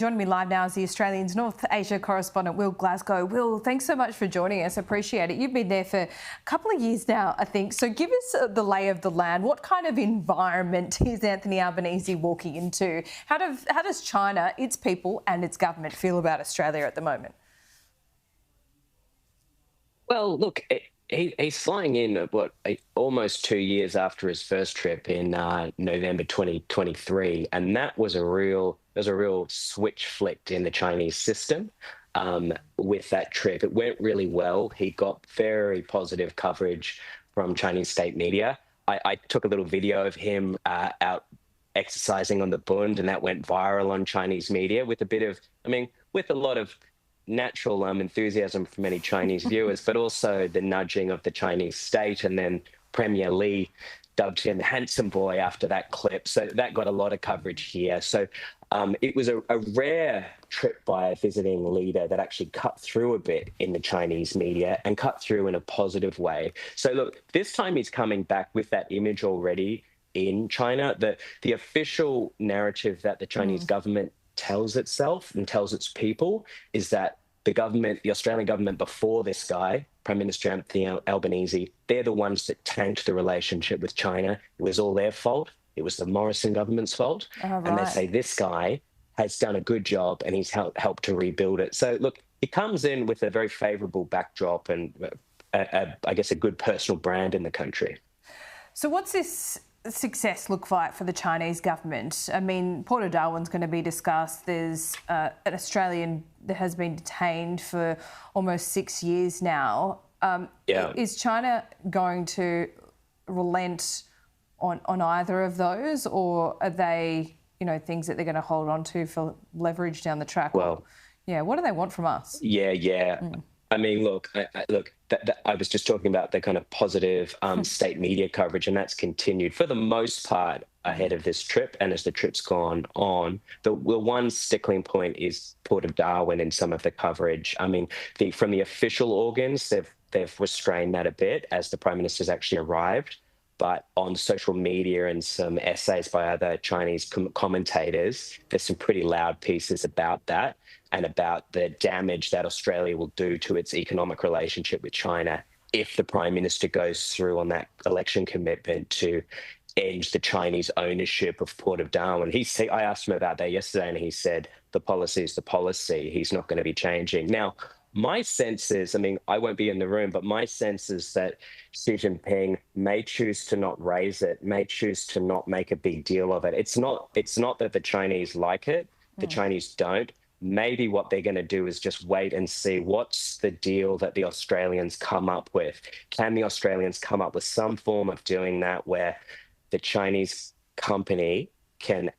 Joining me live now is the Australian's North Asia correspondent, Will Glasgow. Will, thanks so much for joining us. Appreciate it. You've been there for a couple of years now, I think. So give us the lay of the land. What kind of environment is Anthony Albanese walking into? How does China, its people and its government feel about Australia at the moment? Well, look, he's flying in almost 2 years after his first trip in November 2023, and that was a real switch flicked in the Chinese system. With that trip, it went really well. He got very positive coverage from Chinese state media. I took a little video of him out exercising on the Bund, and that went viral on Chinese media with with a lot of natural enthusiasm from many Chinese viewers, but also the nudging of the Chinese state. And then Premier Li dubbed him handsome boy after that clip. So that got a lot of coverage here. So it was a rare trip by a visiting leader that actually cut through a bit in the Chinese media and cut through in a positive way. So look, this time he's coming back with that image already in China. The official narrative that the Chinese government tells itself and tells its people is that the Australian government before this guy, Prime Minister Anthony Albanese, they're the ones that tanked the relationship with China. It was all their fault. It was the Morrison government's fault. Right. And they say this guy has done a good job and he's helped to rebuild it. So look, he comes in with a very favourable backdrop and I guess a good personal brand in the country. So what's this success look like for the Chinese government? I mean, Port of Darwin's going to be discussed. There's an Australian that has been detained for almost 6 years now. Is China going to relent on either of those, or are they, things that they're going to hold on to for leverage down the track? Well, what do they want from us? I mean, look, I was just talking about the kind of positive state media coverage, and that's continued for the most part ahead of this trip. And as the trip's gone on, the one stickling point is Port of Darwin and some of the coverage. I mean, from the official organs, they've restrained that a bit as the Prime Minister's actually arrived. But on social media and some essays by other Chinese commentators, there's some pretty loud pieces about that and about the damage that Australia will do to its economic relationship with China if the Prime Minister goes through on that election commitment to end the Chinese ownership of Port of Darwin. I asked him about that yesterday, and he said the policy is the policy. He's not going to be changing. Now, my sense is, I won't be in the room, but my sense is that Xi Jinping may choose to not raise it, may choose to not make a big deal of it. It's not that the Chinese like it. The Chinese don't. Maybe what they're going to do is just wait and see what's the deal that the Australians come up with. Can the Australians come up with some form of doing that where the Chinese company can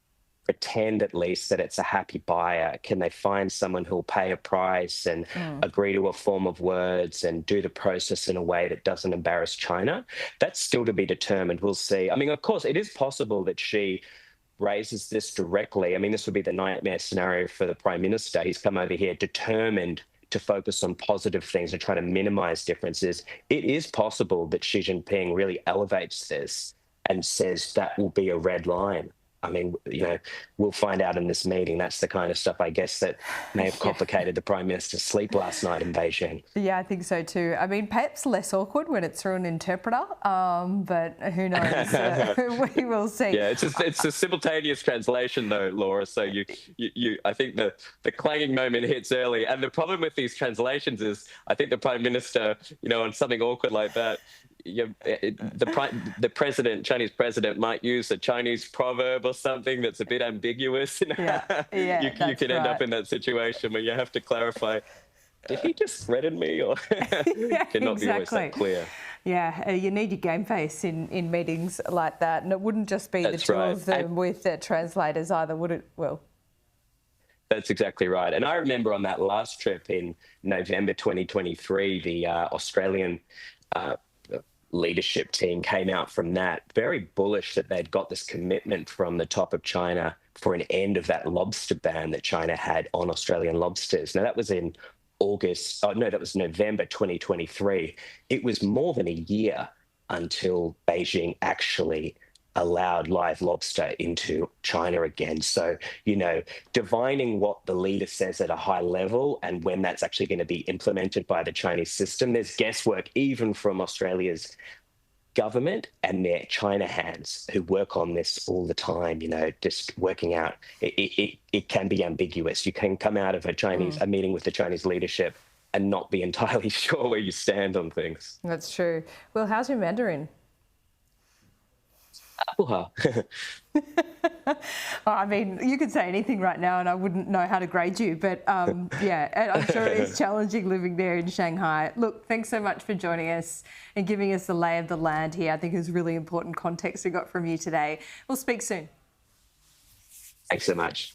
pretend at least that it's a happy buyer? Can they find someone who'll pay a price and agree to a form of words and do the process in a way that doesn't embarrass China? That's still to be determined. We'll see. Of course, it is possible that she raises this directly. This would be the nightmare scenario for the Prime Minister. He's come over here determined to focus on positive things and try to minimize differences. It is possible that Xi Jinping really elevates this and says that will be a red line. We'll find out in this meeting. That's the kind of stuff, I guess, that may have complicated the Prime Minister's sleep last night in Beijing. Yeah, I think so too. Perhaps less awkward when it's through an interpreter, but who knows? We will see. Yeah, it's a simultaneous translation though, Laura. So I think the clanging moment hits early. And the problem with these translations is I think the Prime Minister, on something awkward like that, the Chinese president might use a Chinese proverb or something that's a bit ambiguous. You can end up in that situation where you have to clarify, did he just threaten me? Or cannot be always that clear. Yeah, you need your game face in meetings like that. And it wouldn't just be the two of them with their translators either, would it, Will? That's exactly right. And I remember on that last trip in November 2023, the Australian leadership team came out from that very bullish that they'd got this commitment from the top of China for an end of that lobster ban that China had on Australian lobsters. Now, that was in that was November 2023. It was more than a year until Beijing actually allowed live lobster into China again. So, divining what the leader says at a high level and when that's actually going to be implemented by the Chinese system, there's guesswork even from Australia's government and their China hands who work on this all the time, just working out. It can be ambiguous. You can come out of a meeting with the Chinese leadership and not be entirely sure where you stand on things. That's true. Well, how's your Mandarin? I mean, you could say anything right now and I wouldn't know how to grade you, but yeah, I'm sure it is challenging living there in Shanghai. Look, thanks so much for joining us and giving us the lay of the land here. I think it was really important context we got from you today. We'll speak soon. Thanks so much.